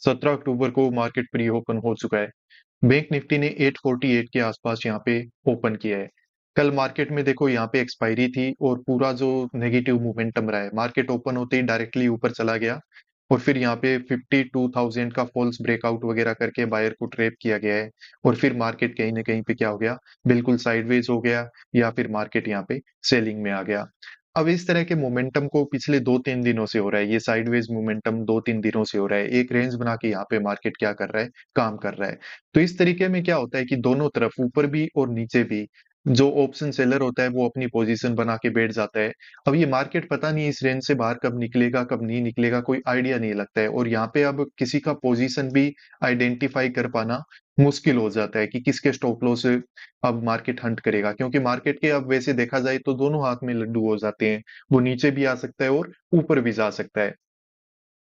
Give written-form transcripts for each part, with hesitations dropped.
17 अक्टूबर को market pre open हो चुका है। बैंक निफ्टी ने 848 के आसपास यहाँ पे ओपन किया है। कल मार्केट में देखो यहाँ पे एक्सपायरी थी और पूरा जो नेगेटिव मोमेंटम रहा है, मार्केट ओपन होते ही डायरेक्टली ऊपर चला गया और फिर यहाँ पे 52,000 का फॉल्स ब्रेकआउट वगैरह करके बायर को ट्रैप किया गया है और फिर मार्केट कहीं ना कहीं पे क्या हो गया, बिल्कुल साइडवेज हो गया या फिर मार्केट यहाँ पे सेलिंग में आ गया। अब इस तरह के मोमेंटम को पिछले 2-3 दिनों से हो रहा है, ये साइडवेज मोमेंटम 2-3 दिनों से हो रहा है। एक रेंज बना के यहाँ पे मार्केट क्या कर रहा है, काम कर रहा है। तो इस तरीके में क्या होता है कि दोनों तरफ ऊपर भी और नीचे भी जो ऑप्शन सेलर होता है वो अपनी पोजीशन बना के बैठ जाता है। अब ये मार्केट पता नहीं इस रेंज से बाहर कब निकलेगा कब नहीं निकलेगा, कोई आइडिया नहीं लगता है। और यहाँ पे अब किसी का पोजीशन भी आइडेंटिफाई कर पाना मुश्किल हो जाता है कि किसके स्टॉप लॉस अब मार्केट हंट करेगा, क्योंकि मार्केट के अब वैसे देखा जाए तो दोनों हाथ में लड्डू हो जाते हैं। वो नीचे भी आ सकता है और ऊपर भी जा सकता है।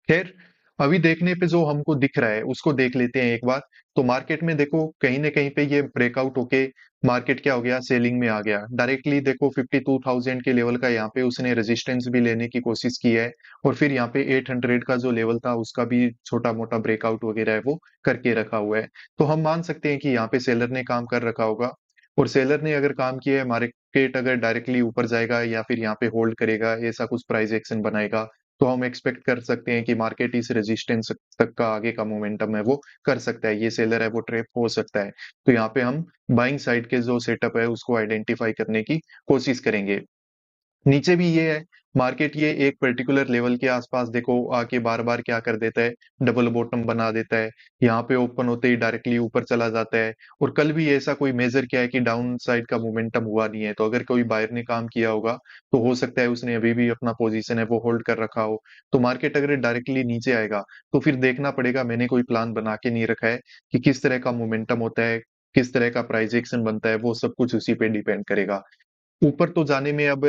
खैर, अभी देखने पे जो हमको दिख रहा है उसको देख लेते हैं एक बार। तो मार्केट में देखो कहीं ना कहीं पे ये ब्रेकआउट होके मार्केट क्या हो गया, सेलिंग में आ गया। डायरेक्टली देखो 52,000 के लेवल का यहाँ पे उसने रेजिस्टेंस भी लेने की कोशिश की है और फिर यहाँ पे 800 का जो लेवल था उसका भी छोटा मोटा ब्रेकआउट वगैरह है वो करके रखा हुआ है। तो हम मान सकते हैं कि यहाँ पे सेलर ने काम कर रखा होगा और सेलर ने अगर काम किया है, मार्केट अगर डायरेक्टली ऊपर जाएगा या फिर यहाँ पे होल्ड करेगा, ऐसा कुछ प्राइस एक्शन बनाएगा, तो हम एक्सपेक्ट कर सकते हैं कि मार्केट इस रेजिस्टेंस तक का आगे का मोमेंटम है वो कर सकता है। ये सेलर है वो ट्रैप हो सकता है। तो यहाँ पे हम बाइंग साइड के जो सेटअप है उसको आइडेंटिफाई करने की कोशिश करेंगे। नीचे भी ये है, मार्केट ये एक पर्टिकुलर लेवल के आसपास देखो आके बार बार क्या कर देता है, डबल बॉटम बना देता है। यहाँ पे ओपन होते ही डायरेक्टली ऊपर चला जाता है। और कल भी ऐसा कोई मेजर किया है कि डाउन साइड का मोमेंटम हुआ नहीं है। तो अगर कोई बायर ने काम किया होगा तो हो सकता है उसने अभी भी अपना पोजीशन है वो होल्ड कर रखा हो। तो मार्केट अगर डायरेक्टली नीचे आएगा तो फिर देखना पड़ेगा, मैंने कोई प्लान बना के नहीं रखा है कि किस तरह का मोमेंटम होता है, किस तरह का प्राइस एक्शन बनता है, वो सब कुछ उसी पे डिपेंड करेगा। ऊपर तो जाने में अब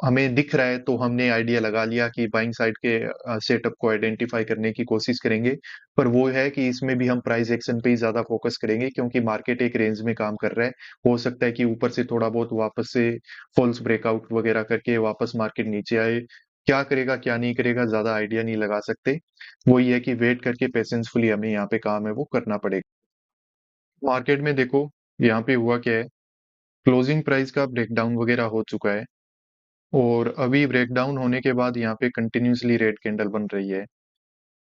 हमें दिख रहा है तो हमने आइडिया लगा लिया कि बाइंग साइड के सेटअप को आइडेंटिफाई करने की कोशिश करेंगे। पर वो है कि इसमें भी हम प्राइस एक्शन पे ही ज्यादा फोकस करेंगे, क्योंकि मार्केट एक रेंज में काम कर रहा है। हो सकता है कि ऊपर से थोड़ा बहुत वापस से फॉल्स ब्रेकआउट वगैरह करके वापस मार्केट नीचे आए। क्या करेगा क्या नहीं करेगा ज्यादा आइडिया नहीं लगा सकते। वही है कि वेट करके पेशेंसफुली हमें यहाँ पे काम है वो करना पड़ेगा। मार्केट में देखो यहाँ पे हुआ क्या है, क्लोजिंग प्राइस का ब्रेकडाउन वगैरह हो चुका है और अभी ब्रेकडाउन होने के बाद यहाँ पे कंटिन्यूसली रेड कैंडल बन रही है।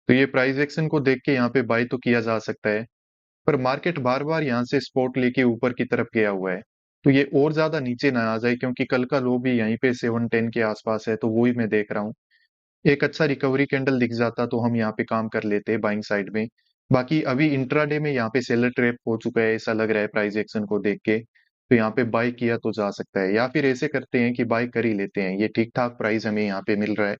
तो ये प्राइस एक्शन को देख के यहाँ पे बाय तो किया जा सकता है, पर मार्केट बार बार यहाँ से स्पॉट लेके ऊपर की तरफ गया हुआ है। तो ये और ज्यादा नीचे ना आ जाए, क्योंकि कल का लो भी यहीं पे 710 के आसपास है, तो वो ही मैं देख रहा हूँ। एक अच्छा रिकवरी कैंडल दिख जाता तो हम यहाँ पे काम कर लेते बाइंग साइड में। बाकी अभी इंट्राडे में यहाँ पे सेलर ट्रैप हो चुका है ऐसा लग रहा है प्राइस एक्शन को देख के। तो यहाँ पे बाय किया तो जा सकता है, या फिर ऐसे करते हैं कि बाय कर ही लेते हैं, ये ठीक ठाक प्राइस हमें यहाँ पे मिल रहा है।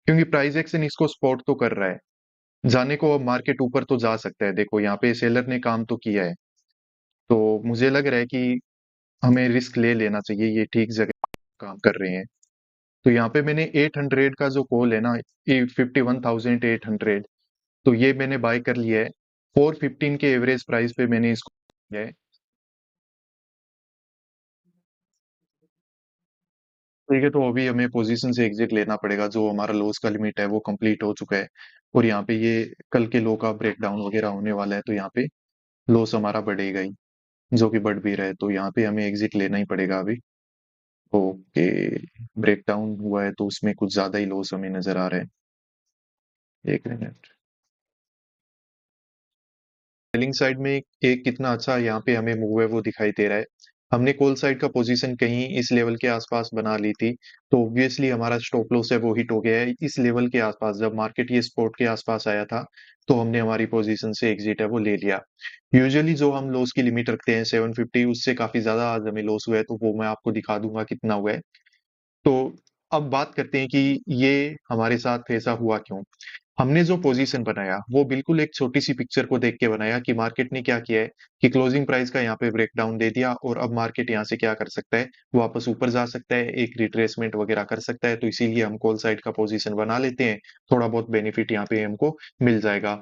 क्योंकि प्राइस एक्शन इसको सपोर्ट तो कर रहा है, जाने को अब मार्केट ऊपर तो जा सकता है। देखो यहाँ पे सेलर ने काम तो किया है, तो मुझे लग रहा है कि हमें रिस्क ले लेना चाहिए, ये ठीक जगह काम कर रहे हैं। तो यहाँ पे मैंने 800 का जो कॉल है ना, ये 51,800, तो ये मैंने बाय कर लिया है। 415 के एवरेज प्राइस पे मैंने इसको लिया है। ठीक है, तो अभी हमें पोजीशन से एग्जिट लेना पड़ेगा, जो हमारा लॉस का लिमिट है वो कंप्लीट हो चुका है। और यहाँ पे ये कल के लो का ब्रेकडाउन वगैरह होने वाला है, तो यहाँ पे लॉस हमारा बढ़ेगा ही, जो कि बढ़ भी रहा है। तो यहाँ पे हमें एग्जिट लेना ही पड़ेगा अभी। ओके, ब्रेकडाउन हुआ है तो उसमें कुछ ज्यादा ही लॉस हमें नजर आ रहा है। एक मिनट। सेलिंग साइड में एक कितना अच्छा यहाँ पे हमें मूव है वो दिखाई दे रहा है। हमने कॉल साइड का पोजीशन कहीं इस लेवल के आसपास बना ली थी, तो ऑब्वियसली हमारा स्टॉप लॉस है वो हिट हो गया है इस लेवल के आसपास। जब मार्केट ये सपोर्ट के आसपास आया था तो हमने हमारी पोजीशन से एग्जिट है वो ले लिया। यूजुअली जो हम लॉस की लिमिट रखते हैं 750, उससे काफी ज्यादा आज हमें लॉस हुआ है, तो वो मैं आपको दिखा दूंगा कितना हुआ है। तो अब बात करते हैं कि ये हमारे साथ ऐसा हुआ क्यों। हमने जो पोजीशन बनाया वो बिल्कुल एक छोटी सी पिक्चर को देख के बनाया कि मार्केट ने क्या किया है कि क्लोजिंग प्राइस का यहाँ पे ब्रेकडाउन दे दिया और अब मार्केट यहाँ से क्या कर सकता है, वापस ऊपर जा सकता है, एक रिट्रेसमेंट वगैरह कर सकता है। तो इसीलिए हम कॉल साइड का पोजीशन बना लेते हैं, थोड़ा बहुत बेनिफिट यहाँ पे हमको मिल जाएगा।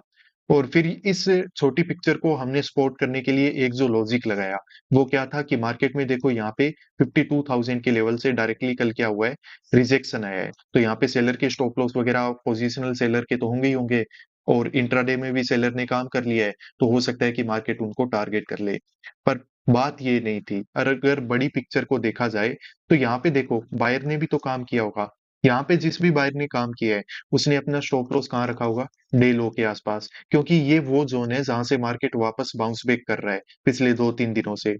और फिर इस छोटी पिक्चर को हमने सपोर्ट करने के लिए एक जो लॉजिक लगाया वो क्या था कि मार्केट में देखो यहाँ पे 52,000 के लेवल से डायरेक्टली कल क्या हुआ है, रिजेक्शन आया है। तो यहाँ पे सेलर के स्टॉप लॉस वगैरह पोजिशनल सेलर के तो होंगे ही होंगे, और इंट्राडे में भी सेलर ने काम कर लिया है, तो हो सकता है कि मार्केट उनको टारगेट कर ले। पर बात ये नहीं थी। और अगर बड़ी पिक्चर को देखा जाए, तो यहाँ पे देखो बायर ने भी तो काम किया होगा। यहाँ पे जिस भी बायर ने काम किया है, उसने अपना स्टॉप लॉस कहाँ रखा होगा? डे लो के आसपास, क्योंकि ये वो जोन है जहां से मार्केट वापस बाउंस बैक कर रहा है पिछले 2-3 दिनों से।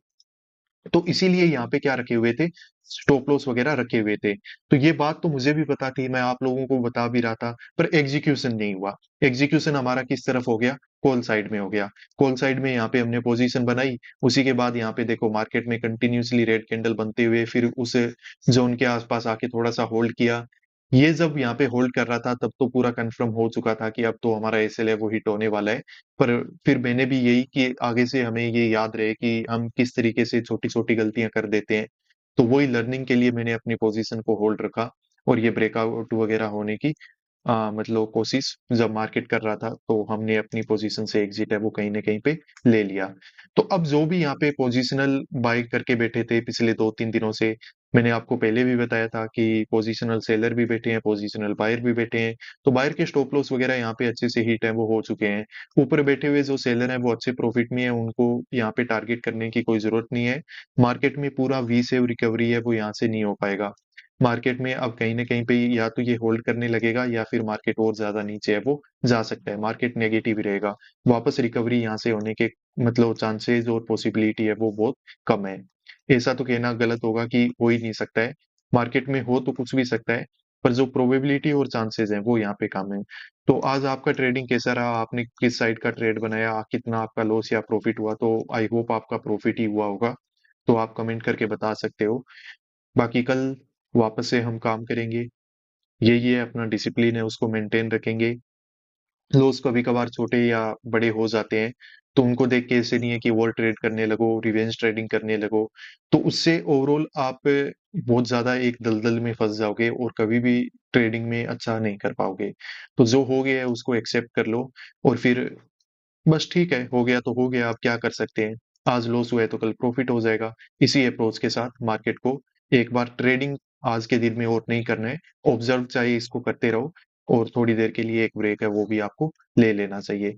तो इसीलिए यहाँ पे क्या रखे हुए थे, स्टॉप लॉस वगैरह रखे हुए थे। तो ये बात तो मुझे भी पता थी, मैं आप लोगों को बता भी रहा था, पर एग्जीक्यूशन नहीं हुआ। एग्जीक्यूशन हमारा किस तरफ हो गया? कॉल साइड में हो गया। कॉल साइड में यहाँ पे हमने पोजीशन बनाई, उसी के बाद यहाँ पे देखो मार्केट में कंटिन्यूअसली रेड कैंडल बनते हुए फिर उस जोन के आसपास आके थोड़ा सा होल्ड किया। ये जब यहाँ पे होल्ड कर रहा था, तब तो पूरा कंफर्म हो चुका था कि अब तो हमारा एसएल है वो हिट होने वाला है। पर फिर मैंने भी यही कि आगे से हमें ये याद रहे कि हम किस तरीके से छोटी-छोटी गलतियां कर देते हैं। तो वही लर्निंग के लिए मैंने अपनी पोजीशन को होल्ड रखा, और ये ब्रेकआउट वगैरह होने की मतलब कोशिश जब मार्केट कर रहा था, तो हमने अपनी पोजीशन से एग्जिट है वो कहीं न कहीं पे ले लिया। तो अब जो भी यहाँ पे पोजिशनल बाय करके बैठे थे पिछले 2-3 दिनों से, मैंने आपको पहले भी बताया था कि पोजिशनल सेलर भी बैठे हैं, पोजिशनल बायर भी बैठे हैं। तो बायर के स्टॉप लॉस वगैरह यहाँ पे अच्छे से हिट है वो हो चुके हैं। ऊपर बैठे हुए जो सेलर हैं वो अच्छे प्रॉफिट में है, उनको यहाँ पे टारगेट करने की कोई जरूरत नहीं है। मार्केट में पूरा वी शेव रिकवरी है वो यहाँ से नहीं हो पाएगा। मार्केट में अब कहीं न कहीं पे या तो ये होल्ड करने लगेगा, या फिर मार्केट और ज़्यादा नीचे है वो जा सकता है। मार्केट नेगेटिव ही रहेगा। वापस रिकवरी यहाँ से होने के मतलब चांसेस और पॉसिबिलिटी है वो बहुत कम है। ऐसा तो कहना गलत होगा कि हो ही नहीं सकता है। मार्केट में हो तो कुछ भी सकता है, पर जो प्रोबेबिलिटी और चांसेस हैं वो यहाँ पे कम है। तो आज आपका ट्रेडिंग कैसा रहा? आपने किस साइड का ट्रेड बनाया? कितना आपका लॉस या प्रॉफिट हुआ? तो आई होप आपका प्रॉफिट ही हुआ होगा। तो आप कमेंट करके बता सकते हो। बाकी कल वापस से हम काम करेंगे। यही है, अपना डिसिप्लिन है उसको मेंटेन रखेंगे। लॉस कभी-कभार छोटे या बड़े हो जाते हैं, तो उनको देख के ऐसे नहीं है कि ओवर ट्रेड करने लगो, रिवेंज ट्रेडिंग करने लगो। तो उससे ओवरऑल आप बहुत ज़्यादा एक दलदल में फँस जाओगे और कभी भी ट्रेडिंग में अच्छा नहीं कर पाओगे। तो जो हो गया है उसको एक्सेप्ट कर लो, और फिर बस ठीक है, हो गया तो हो गया, अब क्या कर सकते हैं। आज लॉस हुआ है तो कल प्रॉफिट हो जाएगा। इसी अप्रोच के साथ मार्केट को एक बार ट्रेडिंग आज के दिन में और नहीं करना है, ऑब्जर्व चाहिए इसको करते रहो, और थोड़ी देर के लिए एक ब्रेक है वो भी आपको ले लेना चाहिए।